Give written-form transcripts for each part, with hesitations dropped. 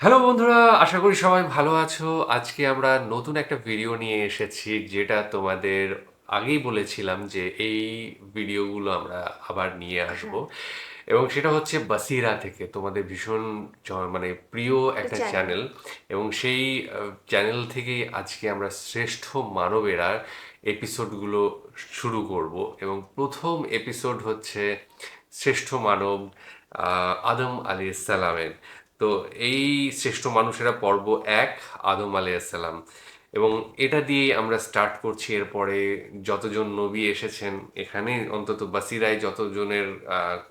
Hello বন্ধুরা, আশা করি সবাই ভালো আছো। আজকে আমরা নতুন একটা ভিডিও নিয়ে এসেছি, যেটা তোমাদের আগেই বলেছিলাম যে এই ভিডিওগুলো আমরা আবার নিয়ে আসব। হ্যাঁ, এবং সেটা হচ্ছে বাসিরা থেকে, তোমাদের ভীষণ মানে প্রিয় একটা একটা চ্যানেল। চ্যানেল। এবং সেই চ্যানেল থেকেই আজকে আমরা শ্রেষ্ঠ মানবেরা এপিসোডগুলো শুরু করব। এবং প্রথম এপিসোড হচ্ছে শ্রেষ্ঠ মানব আদম আলাইহিস সালামের। তো এই শ্রেষ্ঠ মানুষেরা পর্ব এক, আদম আলাইহিসসালাম। এবং এটা দিয়ে আমরা স্টার্ট করছি। এরপরে যতজন নবী এসেছেন এখানে, অন্তত বাসিরায় যতজনের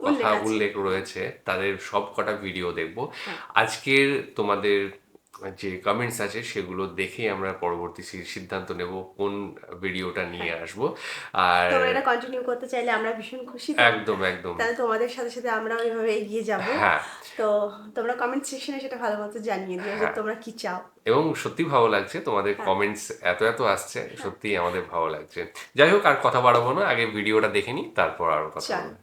কথা উল্লেখ আছে। উল্লেখ রয়েছে, তাদের সব কটা ভিডিও দেখব। হ্যাঁ, আজকের তোমাদের যে কমেন্টস আছে সেগুলো দেখেই আমরা পরবর্তী সিদ্ধান্ত নেব কোন ভিডিওটা নিয়ে হ্যাঁ। আসব। আর তোমরা এটা কন্টিনিউ করতে চাইলে আমরা ভীষণ খুশি। একদম একদম। তাহলে তোমাদের সাথে সাথে আমরাও এভাবে এগিয়ে যাব। হ্যাঁ, তো তোমরা কমেন্ট সেকশনে সেটা ভালো মতো জানিয়ে দিও যে হ্যাঁ। তোমরা কি চাও। এবং সত্যি ভালো লাগছে, তোমাদের হ্যাঁ, কমেন্টস এত এত আসছে, হ্যাঁ। সত্যিই আমাদের ভালো লাগছে। যাই হোক, আর কথা বাড়াবো না, আগে ভিডিওটা দেখে নিই, তারপর আরো কথা চলো। বলবো।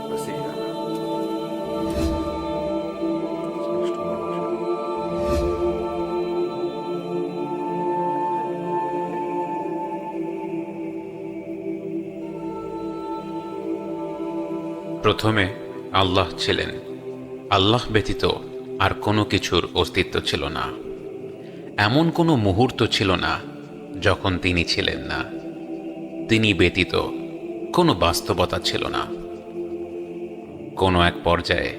বাসিরা, শ্রেষ্ঠ মানুষেরা। প্রথমে আল্লাহ ছিলেন। আল্লাহ ব্যতীত আর কোনো কিছুর অস্তিত্ব ছিল না। এমন কোনো মুহূর্ত ছিল না যখন তিনি ছিলেন না। তিনি ব্যতীত কোনো বাস্তবতা ছিল না। কোনো এক পর্যায়ে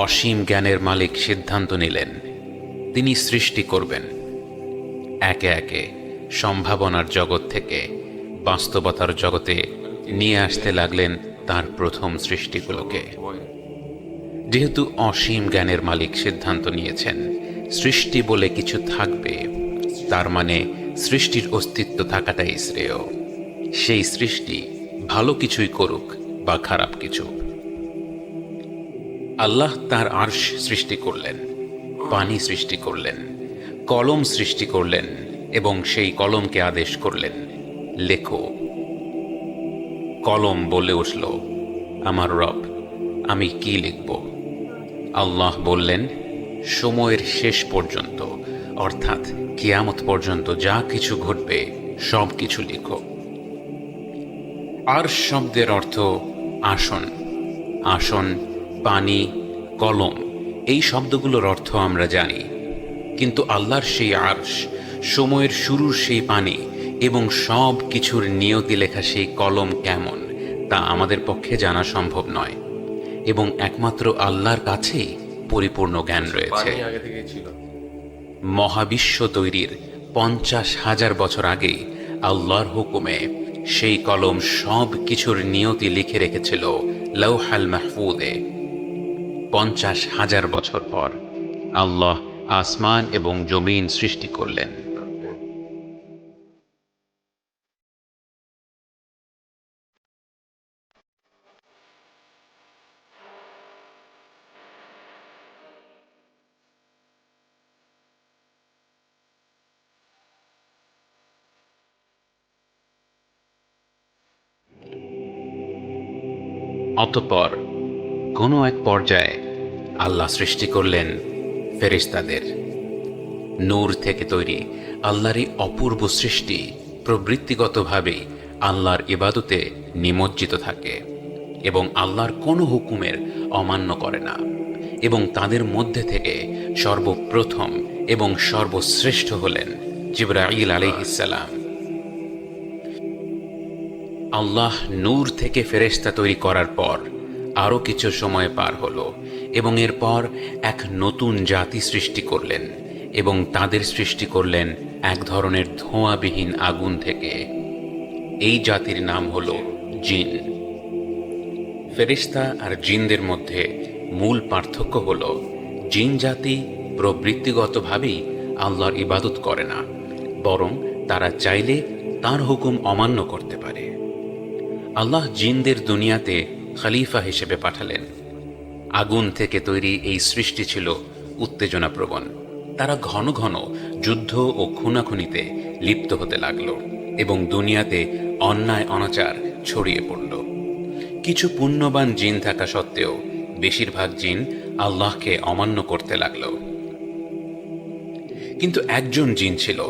অসীম জ্ঞানের মালিক সিদ্ধান্ত নিলেন তিনি সৃষ্টি করবেন। একে একে সম্ভাবনার জগৎ থেকে বাস্তবতার জগতে নিয়ে আসতে লাগলেন তার প্রথম সৃষ্টিগুলোকে। যেহেতু অসীম জ্ঞানের মালিক সিদ্ধান্ত নিয়েছেন সৃষ্টি বলে কিছু থাকবে, তার মানে সৃষ্টির অস্তিত্ব থাকাটাই শ্রেয়। সেই সৃষ্টি ভালো কিছুই করুক বা খারাপ কিছু। আল্লাহ তার আরশ সৃষ্টি করলেন, পানি সৃষ্টি করলেন, কলম সৃষ্টি করলেন এবং সেই কলমকে আদেশ করলেন, লেখো। কলম বলে উঠল, আমার রব, আমি কি লিখব? আল্লাহ বললেন, সময়ের শেষ পর্যন্ত, অর্থাৎ কিয়ামত পর্যন্ত যা কিছু ঘটবে সব কিছু লিখো। আর শব্দের অর্থ আসন। আসন, পানি, কলম, এই শব্দগুলোর অর্থ আমরা জানি। কিন্তু আল্লাহর সেই আরশ, সময়ের শুরুর সেই পানি এবং সব কিছুর নিয়তি লেখা সেই কলম কেমন, তা আমাদের পক্ষে জানা সম্ভব নয়। এবং একমাত্র আল্লাহর কাছেই পরিপূর্ণ জ্ঞান রয়েছে। পানি আগে থেকেই ছিল। মহাবিশ্ব তৈরির 50,000 বছর আগেই আল্লাহর হুকুমে সেই কলম সব কিছুর নিয়তি লিখে রেখেছিল লৌহাল মাহফুদে। 50,000 বছর পর আল্লাহ আসমান এবং জমিন সৃষ্টি করলেন। অতঃপর কোনো এক পর্যায়ে আল্লাহ সৃষ্টি করলেন ফেরেশতাদের। নূর থেকে তৈরি আল্লাহর এই অপূর্ব সৃষ্টি প্রবৃত্তিগতভাবেই আল্লাহর ইবাদতে নিমজ্জিত থাকে এবং আল্লাহর কোনো হুকুমের অমান্য করে না। এবং তাদের মধ্যে থেকে সর্বপ্রথম এবং সর্বশ্রেষ্ঠ হলেন জিবরাঈল আলাইহিসসালাম। আল্লাহ নূর থেকে ফেরেশতা তৈরি করার পর আরও কিছু সময় পার হলো এবং এরপর এক নতুন জাতি সৃষ্টি করলেন এবং তাদের সৃষ্টি করলেন এক ধরনের ধোঁয়াবিহীন আগুন থেকে। এই জাতির নাম হল জিন। ফেরেশতা আর জিনদের মধ্যে মূল পার্থক্য হল জিন জাতি প্রবৃত্তিগতভাবেই আল্লাহর ইবাদত করে না, বরং তারা চাইলে তার হুকুম অমান্য করতে পারে। আল্লাহ জিনদের দুনিয়াতে খলিফা হিসেবে পাঠালেন। আগুন থেকে তৈরি এই সৃষ্টি ছিল উত্তেজনাপ্রবণ। তারা ঘন ঘন যুদ্ধ ও খুনাখুনিতে লিপ্ত হতে লাগল এবং দুনিয়াতে অন্যায় অনাচার ছড়িয়ে পড়ল। কিছু পুণ্যবান জিন থাকা সত্ত্বেও বেশিরভাগ জিন আল্লাহকে অমান্য করতে লাগল। কিন্তু একজন জিন ছিল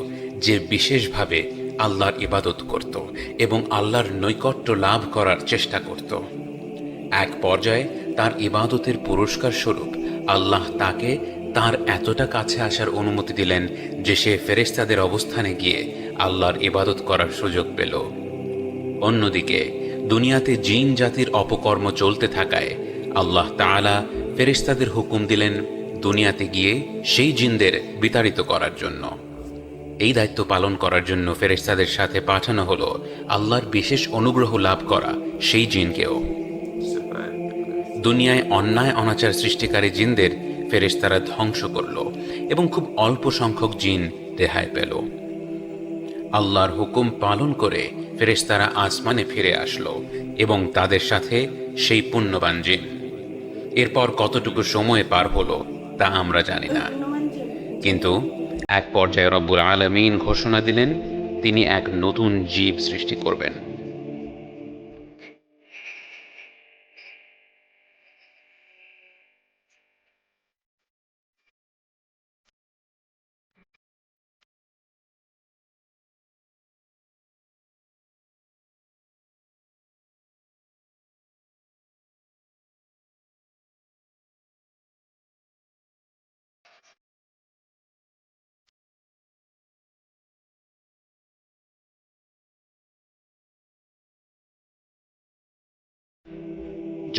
যে বিশেষভাবে আল্লাহর ইবাদত করত এবং আল্লাহর নৈকট্য লাভ করার চেষ্টা করত। এক পর্যায়ে তার ইবাদতের পুরস্কার স্বরূপ আল্লাহ তাকে তার এতটা কাছে আসার অনুমতি দিলেন যে সে ফেরেশতাদের অবস্থানে গিয়ে আল্লাহর ইবাদত করার সুযোগ পেল। অন্যদিকে দুনিয়াতে জিন জাতির অপকর্ম চলতে থাকায় আল্লাহ তাআলা ফেরেশতাদের হুকুম দিলেন দুনিয়াতে গিয়ে সেই জিনদের বিতাড়িত করার জন্য। এই দায়িত্ব পালন করার জন্য ফেরেশতাদের সাথে পাঠানো হলো আল্লাহর বিশেষ অনুগ্রহ লাভ করা সেই জিনকেও। দুনিয়ায় অন্যায় অনাচার সৃষ্টিকারী জিনদের ফেরেশতারা ধ্বংস করল এবং খুব অল্প সংখ্যক জিন রেহাই পেল। আল্লাহর হুকুম পালন করে ফেরেশতারা আসমানে ফিরে আসলো এবং তাদের সাথে সেই পুণ্যবান জিন। এরপর কতটুকু সময় পার হলো তা আমরা জানি না, হনুমান জিন। কিন্তু এক পর্যায়ে রব্বুল আলামিন ঘোষণা দিলেন তিনি এক নতুন জীব সৃষ্টি করবেন।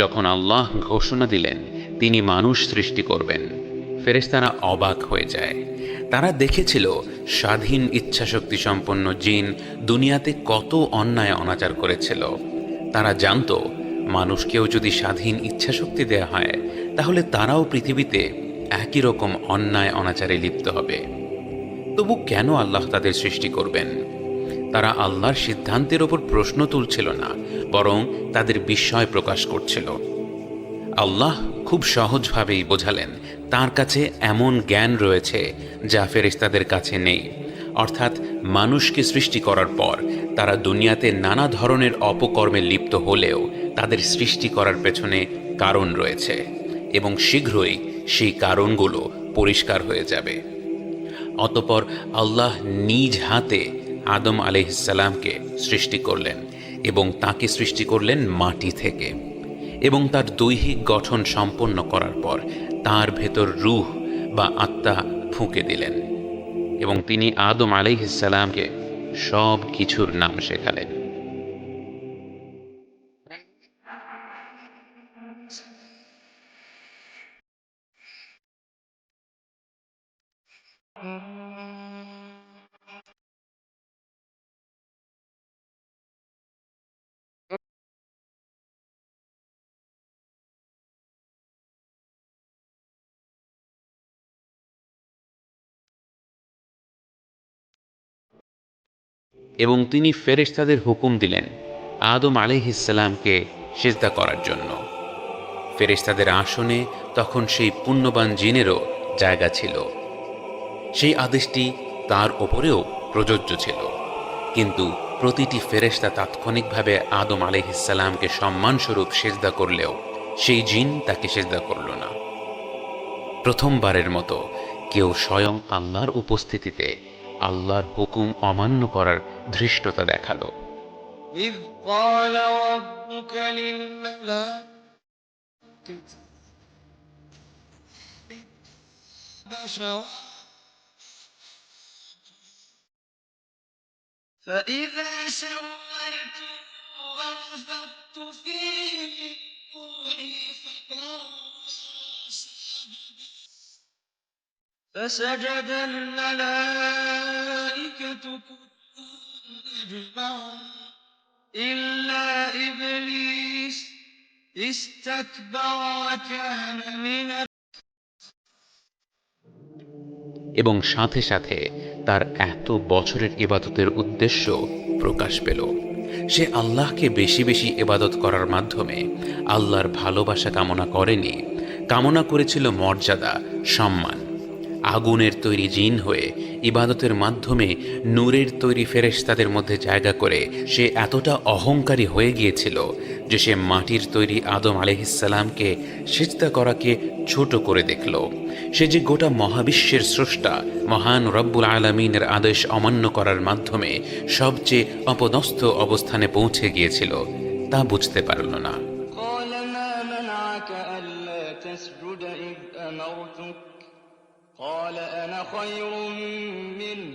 যখন আল্লাহ ঘোষণা দিলেন তিনি মানুষ সৃষ্টি করবেন, ফেরেশতারা অবাক হয়ে যায়। তারা দেখেছিল স্বাধীন ইচ্ছাশক্তি সম্পন্ন জিন দুনিয়াতে কত অন্যায় অনাচার করেছিল। তারা জানত মানুষকেও যদি স্বাধীন ইচ্ছাশক্তি দেয়া হয় তাহলে তারাও পৃথিবীতে একই রকম অন্যায় অনাচারে লিপ্ত হবে। তবু কেন আল্লাহ তাদের সৃষ্টি করবেন? তারা আল্লাহর সিদ্ধান্তের ওপর প্রশ্ন তুলছিল না, বরং তাদের বিস্ময় প্রকাশ করছিল। আল্লাহ খুব সহজভাবেই বোঝালেন তার কাছে এমন জ্ঞান রয়েছে যা ফেরেশতাদের কাছে নেই। অর্থাৎ মানুষকে সৃষ্টি করার পর তারা দুনিয়াতে নানা ধরনের অপকর্মে লিপ্ত হলেও তাদের সৃষ্টি করার পেছনে কারণ রয়েছে এবং শীঘ্রই সেই কারণগুলো পরিষ্কার হয়ে যাবে। অতঃপর আল্লাহ নিজ হাতে আদম আলাইহিসসালামকে সৃষ্টি করলেন এবং তাকে সৃষ্টি করলেন মাটি থেকে, এবং তার দৈহিক গঠন সম্পন্ন করার পর তার ভেতর রূহ বা আত্মা ফুঁকে দিলেন এবং তিনি আদম আলাইহিসসালামকে সব কিছুর নাম শেখালেন। এবং তিনি ফেরেশতাদের হুকুম দিলেন আদম আলাইহিসসালামকে সিজদা করার জন্য। ফেরেশতাদের আসনে তখন সেই পুণ্যবান জিনেরও জায়গা ছিল। সেই আদেশটি তার ওপরেও প্রযোজ্য ছিল, কিন্তু প্রতিটি ফেরেশতা তাৎক্ষণিকভাবে আদম আলাইহিসসালামকে সম্মানস্বরূপ সিজদা করলেও সেই জিন তাকে সিজদা করল না। প্রথমবারের মতো কেউ স্বয়ং আল্লাহর উপস্থিতিতে আল্লাহর হুকুম অমান্য করার ধৃষ্টতা দেখালো। إذ قال ربك للملائكة بشرا فإذا سويته ونفخت فيه من روحي فسجد الملائكة كلهم أجمعون إلا إبليس استكبر وكان من এবং সাথে সাথে তার এত বছরের ইবাদতের উদ্দেশ্য প্রকাশ পেল। সে আল্লাহকে বেশি বেশি ইবাদত করার মাধ্যমে আল্লাহর ভালোবাসা কামনা করেনি, কামনা করেছিল মর্যাদা, সম্মান। আগুনের তৈরি জিন হয়ে ইবাদতের মাধ্যমে নূরের তৈরি ফেরেশতাদের মধ্যে জায়গা করে সে এতটা অহংকারী হয়ে গিয়েছিল যে সে মাটির তৈরি আদম আলাইহিসসালামকে সিজদা করাকে ছোট করে দেখল। সে যে গোটা মহাবিশ্বের স্রষ্টা মহান রব্বুল আলামিনের আদেশ অমান্য করার মাধ্যমে সবচেয়ে অপদস্থ অবস্থানে পৌঁছে গিয়েছিল তা বুঝতে পারল না। قال ما منعك ألا تسجد إذ أمرتك قال أنا خير منه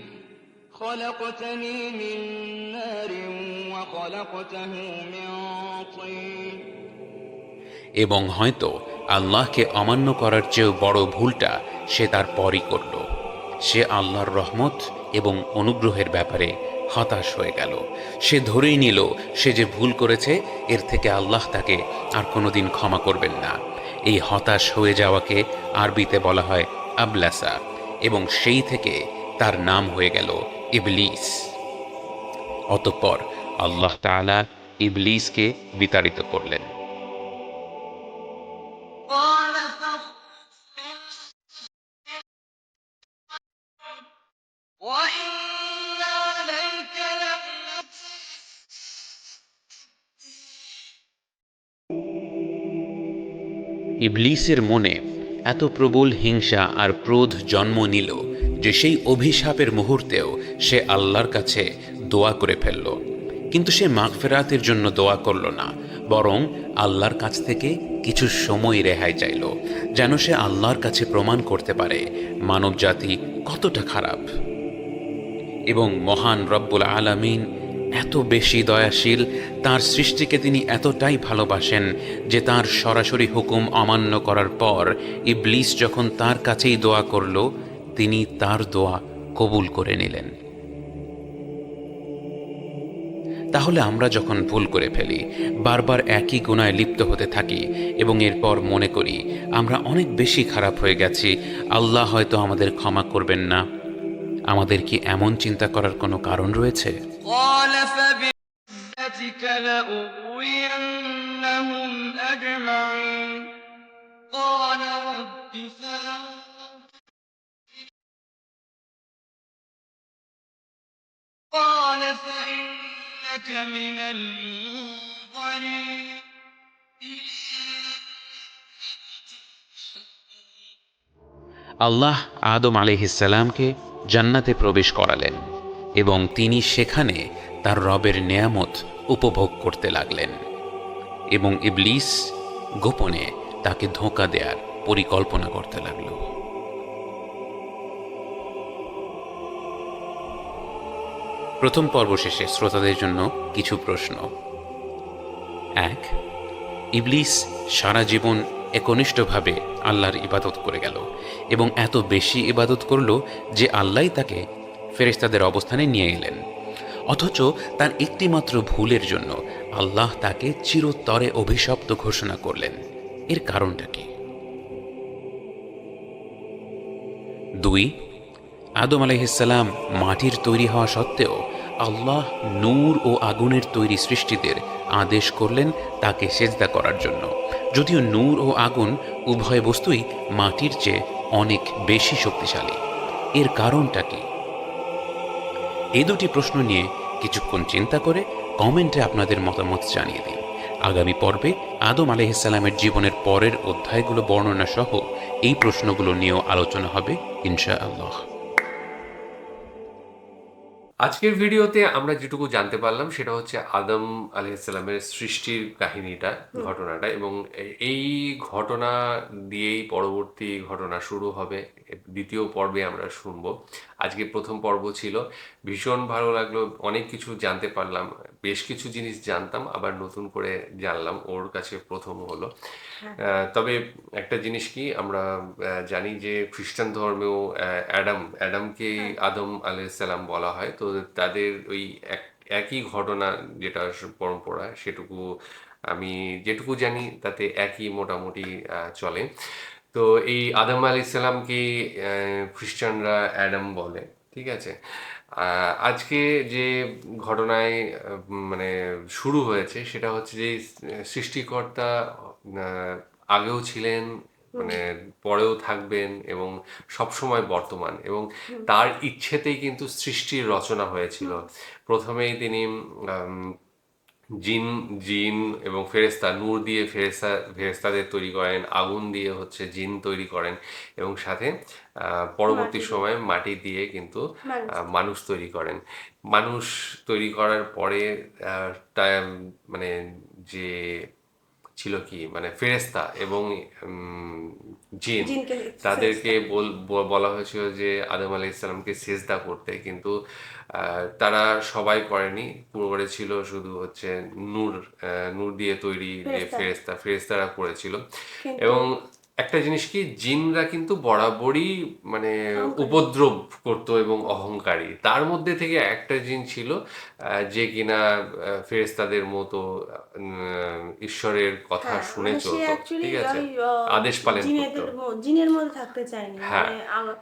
خلقتني من نار وخلقته من طين এবং হয়তো আল্লাহকে অমান্য করার চেয়েও বড় ভুলটা সে তার পরই করল। সে আল্লাহর রহমত এবং অনুগ্রহের ব্যাপারে হতাশ হয়ে গেল। সে ধরেই নিল সে যে ভুল করেছে এর থেকে আল্লাহ তাকে আর কোনোদিন ক্ষমা করবেন না। এই হতাশ হয়ে যাওয়াকে আরবিতে বলা হয় আবলাসা, এবং সেই থেকে তার নাম হয়ে গেল ইবলিস। অতঃপর আল্লাহ তাআলা ইবলিসকে বিতাড়িত করলেন। قال وإن عليك لعنتي ইবলিসের মনে এত প্রবল হিংসা আর ক্রোধ জন্ম নিল যে সেই অভিশাপের মুহূর্তেও সে আল্লাহর কাছে দোয়া করে ফেলল। কিন্তু সে মাগফিরাতের জন্য দোয়া করল না, বরং আল্লাহর কাছ থেকে কিছু সময় রেহাই চাইল, যেন সে আল্লাহর কাছে প্রমাণ করতে পারে মানবজাতি কতটা খারাপ। এবং মহান রব্বুল আলামিন এত বেশি দয়াশীল, তার সৃষ্টিকে তিনি এতটাই ভালোবাসেন যে তার সরাসরি হুকুম অমান্য করার পর ইবলিস যখন তার কাছেই দোয়া করল, তিনি তার দোয়া কবুল করে নিলেন। তাহলে আমরা যখন ভুল করে ফেলি, বারবার একই গুনায় লিপ্ত হতে থাকি এবং এরপর মনে করি আমরা অনেক বেশি খারাপ হয়ে গেছি, আল্লাহ হয়তো আমাদের ক্ষমা করবেন না, আমাদের কি এমন চিন্তা করার কোনো কারণ রয়েছে? قال فبعزتك لأغوينهم أجمعين قال رب قال فإنك من المنظرين আল্লাহ আদম আলাইহিসসালামকে জান্নাতে প্রবেশ করালেন এবং তিনি সেখানে তার রবের নেয়ামত উপভোগ করতে লাগলেন, এবং ইবলিস গোপনে তাকে ধোঁকা দেওয়ার পরিকল্পনা করতে লাগল। প্রথম পর্ব শেষে শ্রোতাদের জন্য কিছু প্রশ্ন। 1. ইবলিস সারা জীবন একনিষ্ঠভাবে আল্লাহর ইবাদত করে গেল এবং এত বেশি ইবাদত করল যে আল্লাহ তাকে ফেরেশতাদের অবস্থানে নিয়ে এলেন, অথচ তার একটিমাত্র ভুলের জন্য আল্লাহ তাকে চিরতরে অভিশপ্ত ঘোষণা করলেন। এর কারণটা কি? 2. আদম আলাইহিসসালাম মাটির তৈরি হওয়া সত্ত্বেও আল্লাহ নূর ও আগুনের তৈরি সৃষ্টিদের আদেশ করলেন তাকে সেজদা করার জন্য, যদিও নূর ও আগুন উভয় বস্তুই মাটির চেয়ে অনেক বেশি শক্তিশালী। এর কারণটা কি? এই দুটি প্রশ্ন নিয়ে কিছুক্ষণ চিন্তা করে কমেন্টে আপনাদের মতামত জানিয়ে দিন। আগামী পর্বে আদম আলাইহিসসালামের জীবনের পরের অধ্যায়গুলো বর্ণনা সহ এই প্রশ্নগুলো নিয়েও আলোচনা হবে ইনশাআল্লাহ। আজকের ভিডিওতে আমরা যেটুকু জানতে পারলাম সেটা হচ্ছে আদম আলাইহিসসালামের সৃষ্টির কাহিনীটা, ঘটনাটা, এবং এই ঘটনা দিয়েই পরবর্তী ঘটনা শুরু হবে। দ্বিতীয় পর্বে আমরা শুনবো। আজকে প্রথম পর্ব ছিল, ভীষণ ভালো লাগলো, অনেক কিছু জানতে পারলাম, বেশ কিছু জিনিস জানতাম আবার নতুন করে জানলাম, ওর কাছে প্রথম হলো। তবে একটা জিনিস কি আমরা জানি যে খ্রিস্টান ধর্মেও অ্যাডামকে আদম আলাইহিসসালাম বলা হয়, তো তাদের ওই একই ঘটনা যেটা পরম্পরা, সেটুকু আমি যেটুকু জানি তাতে একই মোটামুটি চলে। তো এই আদম আলাইহিসসালামকে খ্রিস্টানরা অ্যাডাম বলে, ঠিক আছে। আজকে যে ঘটনায় মানে শুরু হয়েছে সেটা হচ্ছে যে সৃষ্টিকর্তা আগেও ছিলেন, মানে পরেও থাকবেন এবং সবসময় বর্তমান, এবং তার ইচ্ছেতেই কিন্তু সৃষ্টির রচনা হয়েছিল। প্রথমেই তিনি আম, জিন জিন এবং ফেরেশতা, নূর দিয়ে ফেরেশতাদের তৈরি করেন, আগুন দিয়ে হচ্ছে জিন তৈরি করেন, এবং সাথে পরবর্তী মাটি দিয়ে সময়ে মাটি দিয়ে কিন্তু মানুষ। মানুষ তৈরি করেন। মানুষ তৈরি করার পরে মানে যে ছিল কি, মানে ফেরেশতা এবং জিন, জিনকে তাদেরকে বলা হয়েছিল যে আদম আলাইহিস সালামকে সেজদা করতে, কিন্তু তারা সবাই করেনি। করেছিল শুধু হচ্ছে নূর, নূর দিয়ে তৈরি যে ফেরেশতারা করেছিল। কিন্তু এবং একটা জিনিস কি, জিনরা কিন্তু বরাবরই মানে উপদ্রব করতো এবং অহংকারী। তার মধ্যে থেকে একটা জিন ছিল যে কিনা ফেরেশতাদের মতো ঈশ্বরের কথা হ্যাঁ, শুনে মানে সে চলতো, অ্যাকচুয়ালি ঠিক আছে, ওই আদেশ পালন করতো। জিনের মধ্যে থাকতে চায়নি, হ্যাঁ, মানে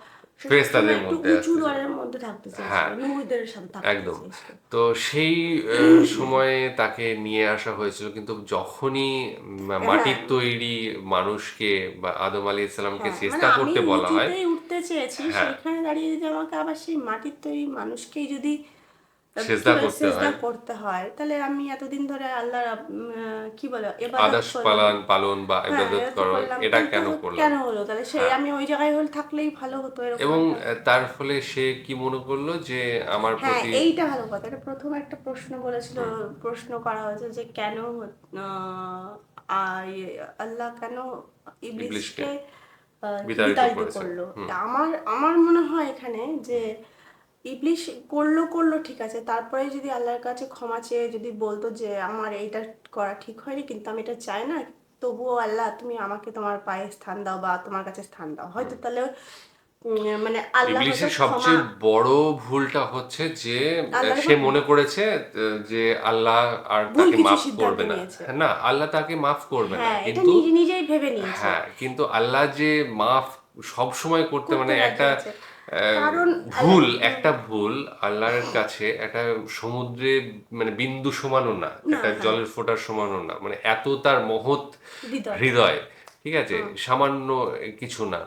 সে ফেরেশতাদের সবসময় একটু মধ্যে উঁচু আসতে দরের মধ্যে থাকতে চেয়েছিল, হ্যাঁ, নূরদের সাথে থাকতে একদম। চেয়েছিল। তো সেই সময়ে তাকে নিয়ে আসা হয়েছিল, কিন্তু যখনই হ্যাঁ, মাটির তৈরি মানুষকে বা আদম আলাইহিস সালামকে হ্যাঁ, মানে সিজদা আমি করতে বলা হয়। উঁচুতেই উঠতে চেয়েছি, হ্যাঁ, সেইখানে দাঁড়িয়ে যদি আমাকে আবার সেই মাটির তৈরি মানুষকেই যদি কি সিজদা বলে করতে সেজদা হয়, করতে হয়, তাহলে আমি এতদিন ধরে আল্লাহর কি বলে ইবাদত আদেশ করলাম। পালন বা হ্যাঁ, ইবাদত এটা তো করো, করলাম, এটা তাহলে তো কেন করলাম? কেন হলো? তাহলে সেই হ্যাঁ, আমি ওই জায়গায় হলে থাকলেই ভালো হতো, এরকম এবং একটা। তার ফলে সে কি মনে করলো যে আমার হ্যাঁ, প্রতি এইটা ভালো কথা। এটা প্রথম একটা প্রশ্ন বলেছিল, প্রশ্ন করা হয়েছে যে কেন আল্লাহ কেন ইবলিশকে ইবলিসকে বিতাড়িত বিতাড়িত করেছে। করলো। তা আমার আমার মনে হয় এখানে যে ইবলিশ করলো ঠিক আছে, তারপরে যদি আল্লাহর কাছে ক্ষমা চেয়ে যদি বলতো যে আমার এইটা করা ঠিক হয়নি, কিন্তু আমি এটা চাই না, তবুও আল্লাহ তুমি আমাকে তোমার পায়ে স্থান দাও বা তোমার কাছে স্থান দাও, হয়তো তাহলে মানে আল্লাহ হয়তো ইবলিসের ক্ষমা, সবচেয়ে বড় ভুলটা হচ্ছে যে আল্লাহর সে উপর মনে করেছে যে আল্লাহ আর ভুল তাকে কিছু মাফ সিদ্ধান্ত করবে না। নিয়েছে। না, আল্লাহ তাকে মাফ করবে না, হ্যাঁ, এটা কিন্তু নিজেই ভেবে নিয়েছে, হ্যাঁ, কিন্তু আল্লাহ যে মাফ সব সময় করতে, করতে মানে রাজি একটা আছে। কারণ ভুল, একটা ভুল আল্লাহর কাছে একটা সমুদ্রে মানে বিন্দু সমানও না, না, একটা হ্যাঁ, জলের ফোঁটার সমানও না, মানে এত তার মহৎ হৃদয়। হৃদয়, ঠিক আছে, সামান্য কিছু না।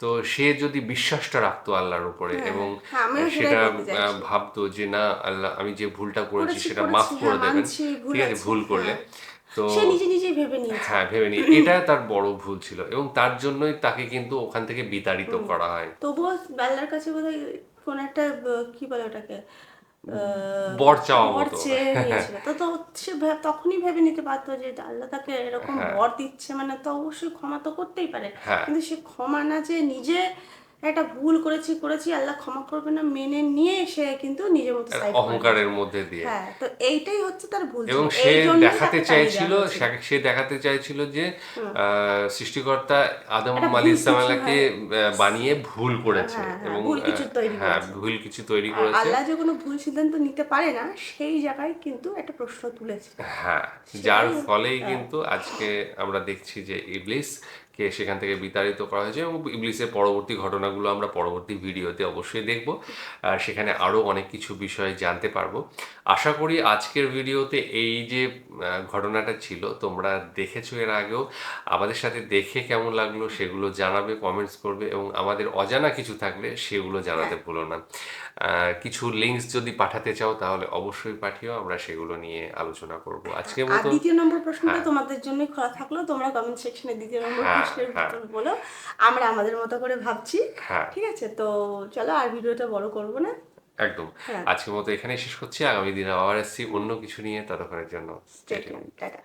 তো সে যদি বিশ্বাসটা রাখতো আল্লাহর উপরে হ্যাঁ, এবং হ্যাঁ, আমিও সেটাই সেটা বলতে চাইছি। ভাবতো যে না, আল্লাহ আমি যে ভুলটা করেছি করেছি সেটা মাফ করেছি করে হ্যাঁ, দেবেন, মানছি ভুল ঠিক আছে, আছে, ভুল করলে। হ্যাঁ, তো সে নিজেই ভেবে নিয়েছে। হ্যাঁ, ভেবে নি, এটা তার বড় ভুল ছিল, এবং তার জন্যই তাকে কিন্তু ওখান থেকে বিতাড়িত করা হয়। তবুও আল্লাহর কাছে বোধহয় কোন একটা কি বলে ওটাকে বর চাওয়া বর মতো। চেয়ে নিয়েছিল, তো সে তখনই ভেবে নিতে পারতো যে আল্লাহ তাকে এরকম হ্যাঁ, বর দিচ্ছে, মানে তো অবশ্যই ক্ষমা তো করতেই পারে, হ্যাঁ, কিন্তু সে ক্ষমা না যে নিজে একটা ভুল করেছি আল্লাহ ক্ষমা করবে না মেনে নিয়ে সে কিন্তু নিজের মতো সাইড করে অহংকারের নিয়েছে। মধ্যে দিয়ে। হ্যাঁ, তো এইটাই হচ্ছে তার ভুল ছিল, এবং সে এই জন্যই দেখাতে তাকে তাড়িয়ে চাইছিল, দেওয়া হয়েছিল। সে দেখাতে চাইছিল যে সৃষ্টিকর্তা আদম একটা ভুল আলাইহিস কিছু, সালামকে হ্যাঁ, বানিয়ে ভুল করেছে, হ্যাঁ, হ্যাঁ, এবং ভুল কিছু তৈরি হ্যাঁ, করেছে। ভুল কিছু তৈরি আর করেছে। আল্লাহ যে কোনো ভুল সিদ্ধান্ত নিতে পারে না, সেই জায়গায় কিন্তু একটা প্রশ্ন তুলেছে। হ্যাঁ, যার সেটাই ফলেই হ্যাঁ, কিন্তু আজকে আমরা দেখছি যে ইবলিসকে সেখান থেকে বিতাড়িত করা হয়েছে, এবং ইবলিসের পরবর্তী ঘটনাগুলো আমরা পরবর্তী ভিডিওতে অবশ্যই দেখব, আর সেখানে আরও অনেক কিছু বিষয় জানতে পারবো। আশা করি আজকের ভিডিওতে এই যে ঘটনাটা ছিল তোমরা দেখেছো এর আগেও, আমাদের সাথে দেখে কেমন লাগলো সেগুলো জানাবে, কমেন্টস করবে, এবং আমাদের অজানা কিছু থাকলে সেগুলো জানাতে হ্যাঁ। ভুলো না। কিছু লিঙ্কস যদি পাঠাতে চাও তাহলে অবশ্যই পাঠিও, আমরা সেগুলো নিয়ে আলোচনা করব আজকের আর মতো। দ্বিতীয় নম্বর প্রশ্নটা হ্যাঁ, তোমাদের জন্যই খোলা থাকলো, তোমরা কমেন্ট সেকশনে দ্বিতীয় নম্বর হ্যাঁ, প্রশ্নের হ্যাঁ, উত্তর বলো, আমরা আমাদের মতো করে ভাবছি। হ্যাঁ, ঠিক আছে, তো চলো আর ভিডিওটা বড় করবো না। একদম। হ্যাঁ, আজকের মতো এখানেই শেষ করছি, আগামী দিনে আবার আসছি অন্য কিছু নিয়ে, ততক্ষণের জন্য stay stay tuned. Tuned, tata.